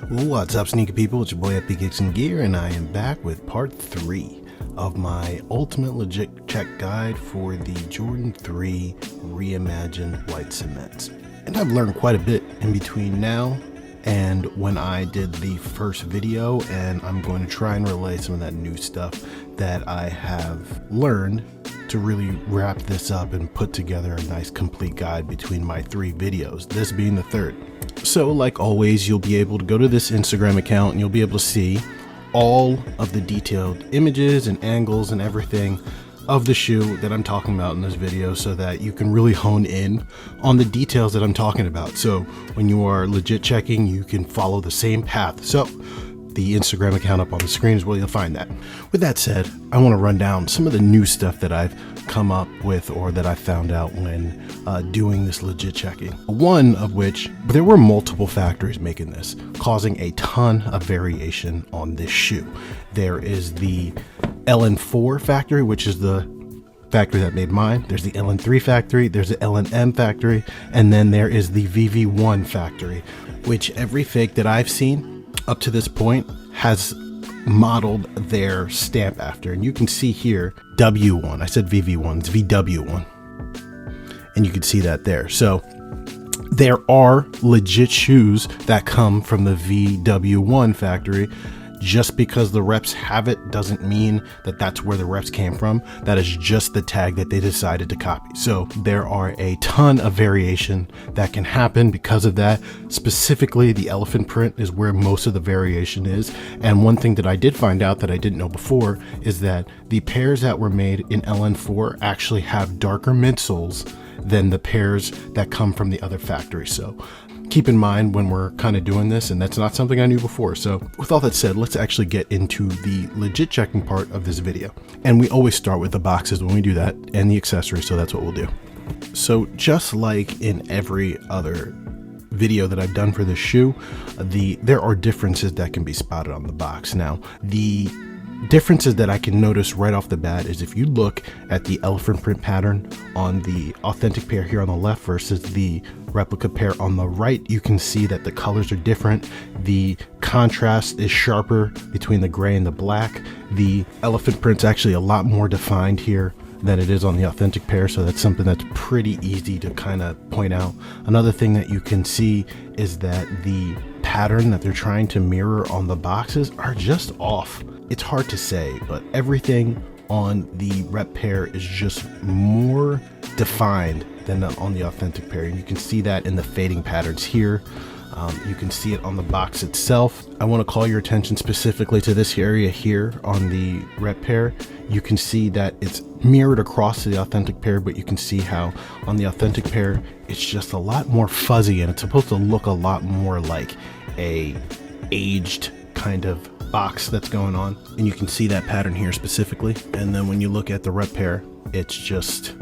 What's up, sneaker people? It's your boy Epic Kicks and Gear, and I am back with part 3 of my ultimate legit check guide for the Jordan 3 Reimagined white cements. And I've learned quite a bit in between now and when I did the first video, and I'm going to try and relay some of that new stuff that I have learned to really wrap this up and put together a nice complete guide between my 3 videos, this being the third. So like always, you'll be able to go to this Instagram account and you'll be able to see all of the detailed images and angles and everything of the shoe that I'm talking about in this video, so that you can really hone in on the details that I'm talking about. So when you are legit checking, you can follow the same path. So the Instagram account up on the screen is where you'll find that. With that said, I want to run down some of the new stuff that I've come up with or that I found out when doing this legit checking. One of which, there were multiple factories making this, causing a ton of variation on this shoe. There is the LN4 factory, which is the factory that made mine. There's the LN3 factory, there's the LNM factory, and then there is the VV1 factory, which every fake that I've seen up to this point has modeled their stamp after. And you can see here W1, I said VV1, it's VW1, and you can see that there. So there are legit shoes that come from the VW1 factory. Just because the reps have it doesn't mean that that's where the reps came from. That is just the tag that they decided to copy. So there are a ton of variation that can happen because of that. Specifically, the elephant print is where most of the variation is. And one thing that I did find out that I didn't know before is that the pairs that were made in LN4 actually have darker midsoles than the pairs that come from the other factories. So keep in mind when we're kind of doing this, and that's not something I knew before. So with all that said, let's actually get into the legit checking part of this video. And we always start with the boxes when we do that, and the accessories, so that's what we'll do. So just like in every other video that I've done for this shoe, there are differences that can be spotted on the box. Now, the differences that I can notice right off the bat is if you look at the elephant print pattern on the authentic pair here on the left versus the replica pair on the right, you can see that the colors are different. The contrast is sharper between the gray and the black. The elephant print's actually a lot more defined here than it is on the authentic pair, so that's something that's pretty easy to kind of point out. Another thing that you can see is that the pattern that they're trying to mirror on the boxes are just off. It's hard to say, but everything on the rep pair is just more defined than on the authentic pair. And you can see that in the fading patterns here. You can see it on the box itself. I want to call your attention specifically to this area here on the rep pair. You can see that it's mirrored across to the authentic pair, but you can see how on the authentic pair, it's just a lot more fuzzy, and it's supposed to look a lot more like a aged kind of box that's going on. And you can see that pattern here specifically. And then when you look at the rep pair, it's just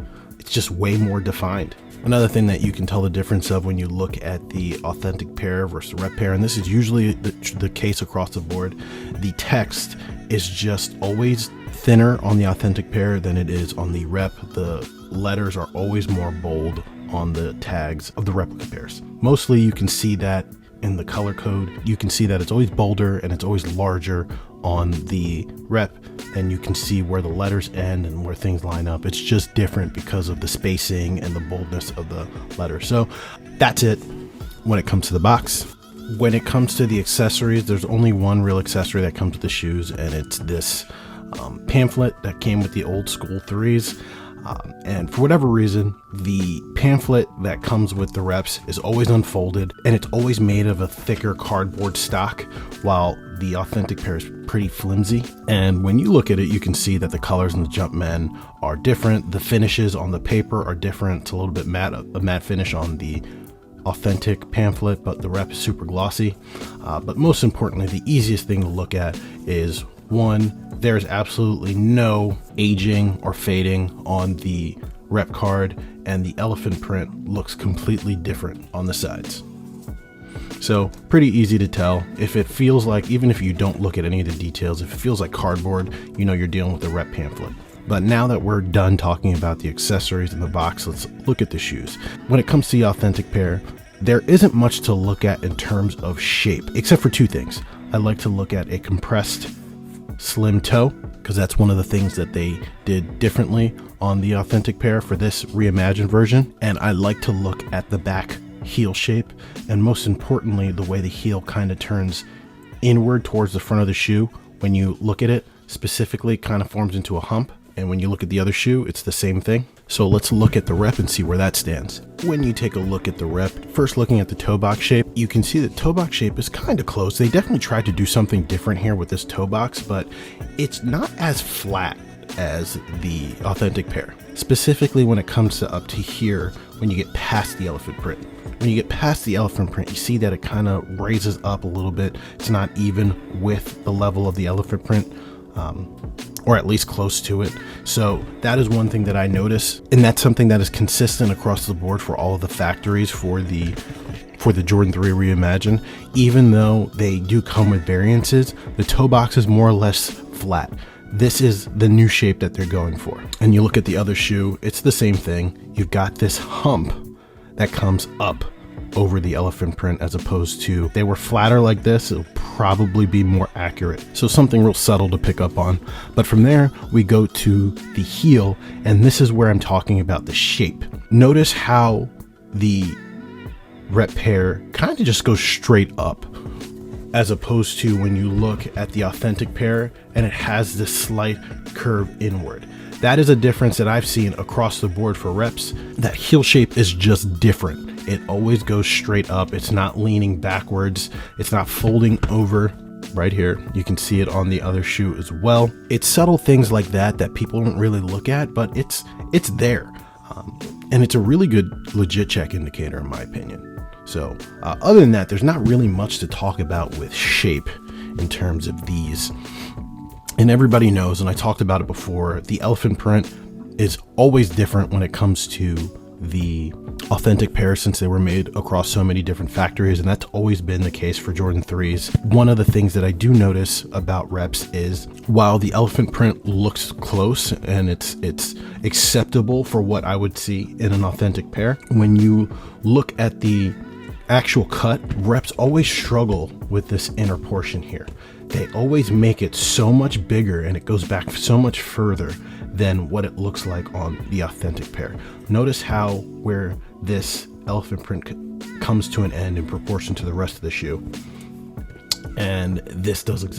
way more defined. Another thing that you can tell the difference of when you look at the authentic pair versus the rep pair, and this is usually the case across the board, the text is just always thinner on the authentic pair than it is on the rep. The letters are always more bold on the tags of the replica pairs. Mostly you can see that in the color code. You can see that it's always bolder and it's always larger on the rep, and you can see where the letters end and where things line up. It's just different because of the spacing and the boldness of the letters. So that's it when it comes to the box. When it comes to the accessories, there's only one real accessory that comes with the shoes, and it's this pamphlet that came with the old school 3s. And for whatever reason, the pamphlet that comes with the reps is always unfolded, and it's always made of a thicker cardboard stock, while the authentic pair is pretty flimsy. And when you look at it, you can see that the colors in the Jumpman are different. The finishes on the paper are different. It's a little bit matte, a matte finish on the authentic pamphlet, but the rep is super glossy. But most importantly, the easiest thing to look at is, one, there's absolutely no aging or fading on the rep card, and the elephant print looks completely different on the sides. So pretty easy to tell. If it feels like, even if you don't look at any of the details, if it feels like cardboard, you know you're dealing with the rep pamphlet. But now that we're done talking about the accessories in the box, let's look at the shoes. When it comes to the authentic pair, there isn't much to look at in terms of shape, except for two things. I like to look at a compressed slim toe, because that's one of the things that they did differently on the authentic pair for this reimagined version. And I like to look at the back heel shape, and most importantly, the way the heel kind of turns inward towards the front of the shoe. When you look at it, specifically kind of forms into a hump, and when you look at the other shoe, it's the same thing. So let's look at the rep and see where that stands. When you take a look at the rep, first looking at the toe box shape, you can see that toe box shape is kind of close. They definitely tried to do something different here with this toe box, but it's not as flat as the authentic pair. Specifically when it comes to up to here, when you get past the elephant print. When you get past the elephant print, you see that it kind of raises up a little bit. It's not even with the level of the elephant print, or at least close to it. So that is one thing that I notice, and that's something that is consistent across the board for all of the factories for the Jordan 3 Reimagined. Even though they do come with variances, the toe box is more or less flat. This is the new shape that they're going for. And you look at the other shoe, it's the same thing. You've got this hump that comes up over the elephant print, as opposed to, they were flatter like this, it'll probably be more accurate. So something real subtle to pick up on. But from there, we go to the heel, and this is where I'm talking about the shape. Notice how the rep pair kind of just goes straight up, as opposed to when you look at the authentic pair and it has this slight curve inward. That is a difference that I've seen across the board for reps. That heel shape is just different. It always goes straight up. It's not leaning backwards. It's not folding over. Right here, you can see it on the other shoe as well. It's subtle things like that that people don't really look at, but it's there. And it's a really good legit check indicator in my opinion. So other than that, there's not really much to talk about with shape in terms of these. And everybody knows, and I talked about it before, the elephant print is always different when it comes to the authentic pair, since they were made across so many different factories, and that's always been the case for Jordan 3s. One of the things that I do notice about reps is, while the elephant print looks close and it's acceptable for what I would see in an authentic pair, when you look at the actual cut, reps always struggle with this inner portion here. They always make it so much bigger, and it goes back so much further than what it looks like on the authentic pair. Notice how where this elephant print comes to an end in proportion to the rest of the shoe. And this doesn't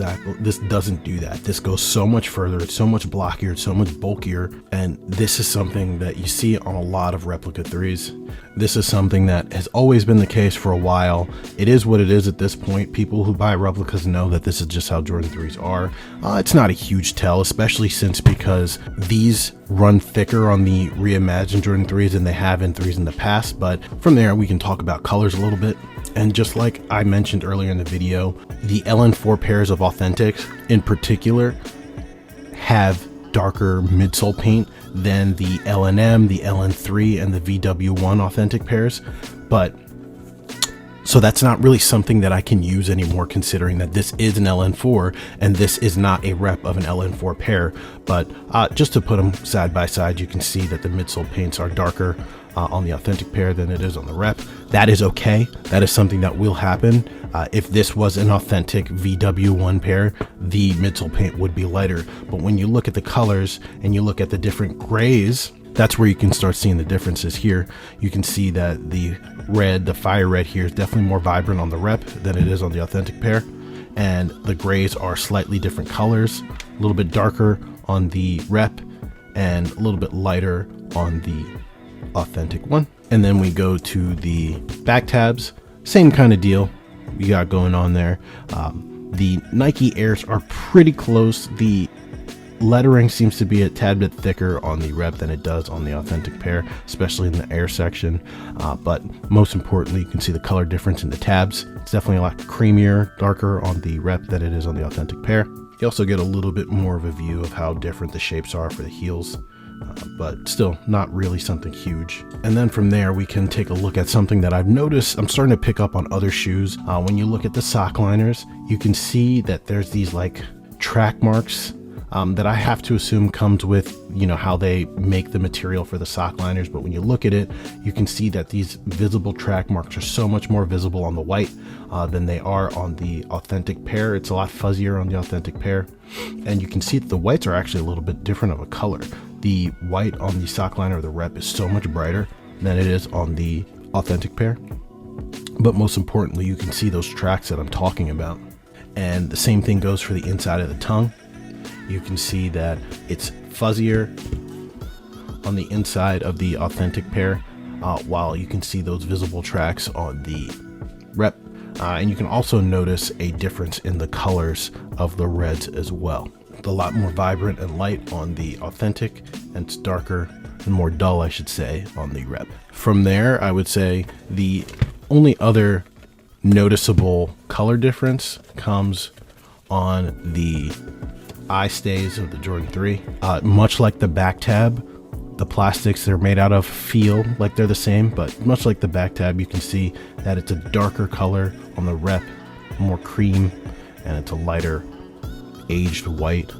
do that. This goes so much further. It's so much blockier. It's so much bulkier. And this is something that you see on a lot of replica 3s. This is something that has always been the case for a while. It is what it is at this point. People who buy replicas know that this is just how Jordan 3s are. It's not a huge tell, especially because these run thicker on the reimagined Jordan 3s than they have in 3s in the past. But from there, we can talk about colors a little bit. And just like I mentioned earlier in the video, the LN4 pairs of authentics in particular have darker midsole paint than the LNM, the LN3, and the VW1 authentic pairs. But so that's not really something that I can use anymore, considering that this is an LN4 and this is not a rep of an LN4 pair. But just to put them side by side, you can see that the midsole paints are darker on the authentic pair than it is on the rep. That is okay. That is something that will happen. If this was an authentic VW1 pair, the midsole paint would be lighter. But when you look at the colors and you look at the different grays, that's where you can start seeing the differences here. You can see that the red, the fire red here, is definitely more vibrant on the rep than it is on the authentic pair. And the grays are slightly different colors, a little bit darker on the rep and a little bit lighter on the authentic one. And then we go to the back tabs, same kind of deal we got going on there. The Nike Airs are pretty close. The lettering seems to be a tad bit thicker on the rep than it does on the authentic pair, especially in the Air section. But most importantly, you can see the color difference in the tabs. It's definitely a lot creamier, darker on the rep than it is on the authentic pair. You also get a little bit more of a view of how different the shapes are for the heels. But still not really something huge. And then from there, we can take a look at something that I've noticed I'm starting to pick up on other shoes. When you look at the sock liners, you can see that there's these like track marks that I have to assume comes with, you know, how they make the material for the sock liners. But when you look at it, you can see that these visible track marks are so much more visible on the white than they are on the authentic pair. It's a lot fuzzier on the authentic pair, and you can see that the whites are actually a little bit different of a color. The white on the sock liner or the rep is so much brighter than it is on the authentic pair. But most importantly, you can see those tracks that I'm talking about. And the same thing goes for the inside of the tongue. You can see that it's fuzzier on the inside of the authentic pair, while you can see those visible tracks on the rep. And you can also notice a difference in the colors of the reds as well. It's a lot more vibrant and light on the authentic, and it's darker and more dull, I should say, on the rep. From there, I would say the only other noticeable color difference comes on the eye stays of the Jordan 3. Much like the back tab, the plastics they're made out of feel like they're the same, but much like the back tab, you can see that it's a darker color on the rep, more cream, and it's a lighter aged white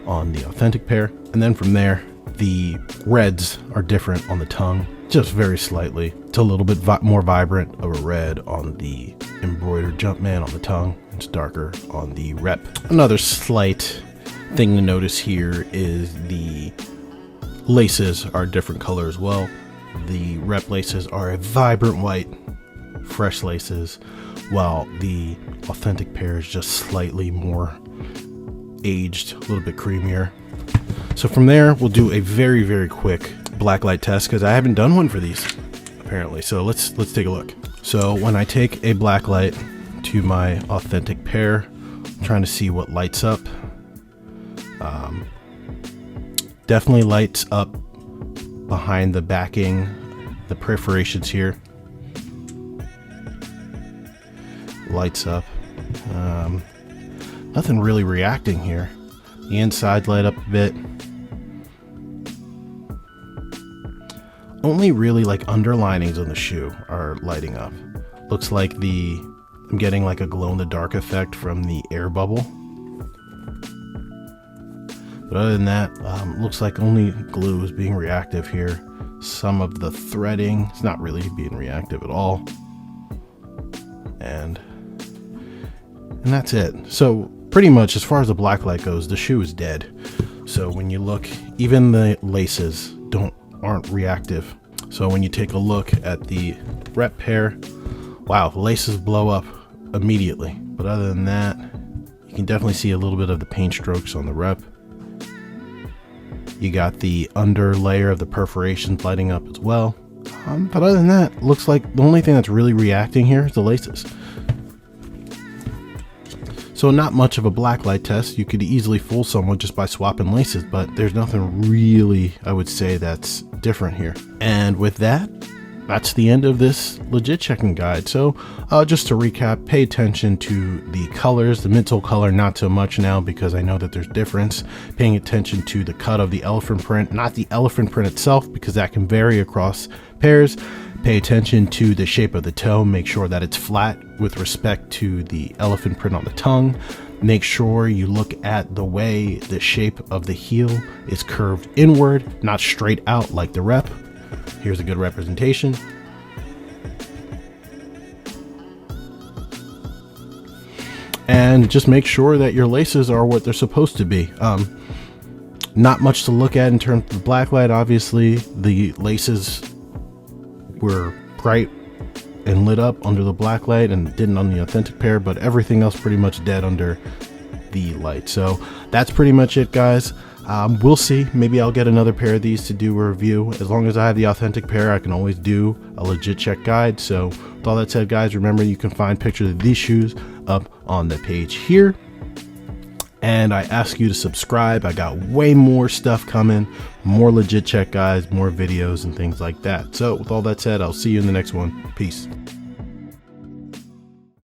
on the authentic pair. And then from there, the reds are different on the tongue, just very slightly. It's a little bit more vibrant of a red on the embroidered Jumpman on the tongue. It's darker on the rep. Another slight thing to notice here is the laces are a different color as well. The rep laces are a vibrant white, fresh laces, while the authentic pair is just slightly more aged, a little bit creamier. So from there, we'll do a very, very quick blacklight test, because I haven't done one for these apparently. So let's take a look. So when I take a blacklight to my authentic pair, I'm trying to see what lights up. Definitely lights up behind the backing, the perforations here. Lights up. Nothing really reacting here. The inside light up a bit. Only really like underlinings on the shoe are lighting up. Looks like I'm getting like a glow in the dark effect from the air bubble. But other than that, looks like only glue is being reactive here. Some of the threading is not really being reactive at all. And that's it. So pretty much as far as the blacklight goes, the shoe is dead. So when you look, even the laces aren't reactive. So when you take a look at the rep pair, wow, the laces blow up immediately. But other than that, you can definitely see a little bit of the paint strokes on the rep. You got the under layer of the perforations lighting up as well. But other than that, looks like the only thing that's really reacting here is the laces. So not much of a blacklight test. You could easily fool someone just by swapping laces, but there's nothing really, I would say, that's different here. And with that, that's the end of this legit checking guide. So just to recap, pay attention to the colors. The midsole color, not so much now, because I know that there's difference. Paying attention to the cut of the elephant print, not the elephant print itself, because that can vary across pairs. Pay attention to the shape of the toe. Make sure that it's flat with respect to the elephant print on the tongue. Make sure you look at the way the shape of the heel is curved inward, not straight out like the rep. Here's a good representation. And just make sure that your laces are what they're supposed to be. Not much to look at in terms of the blacklight. Obviously, the laces were bright and lit up under the blacklight and didn't on the authentic pair, but everything else pretty much dead under the light. So that's pretty much it, guys. We'll see. Maybe I'll get another pair of these to do a review. As long as I have the authentic pair, I can always do a legit check guide. So with all that said, guys, remember you can find pictures of these shoes up on the page here. And I ask you to subscribe. I got way more stuff coming, more legit check guides, more videos and things like that. So with all that said, I'll see you in the next one. Peace.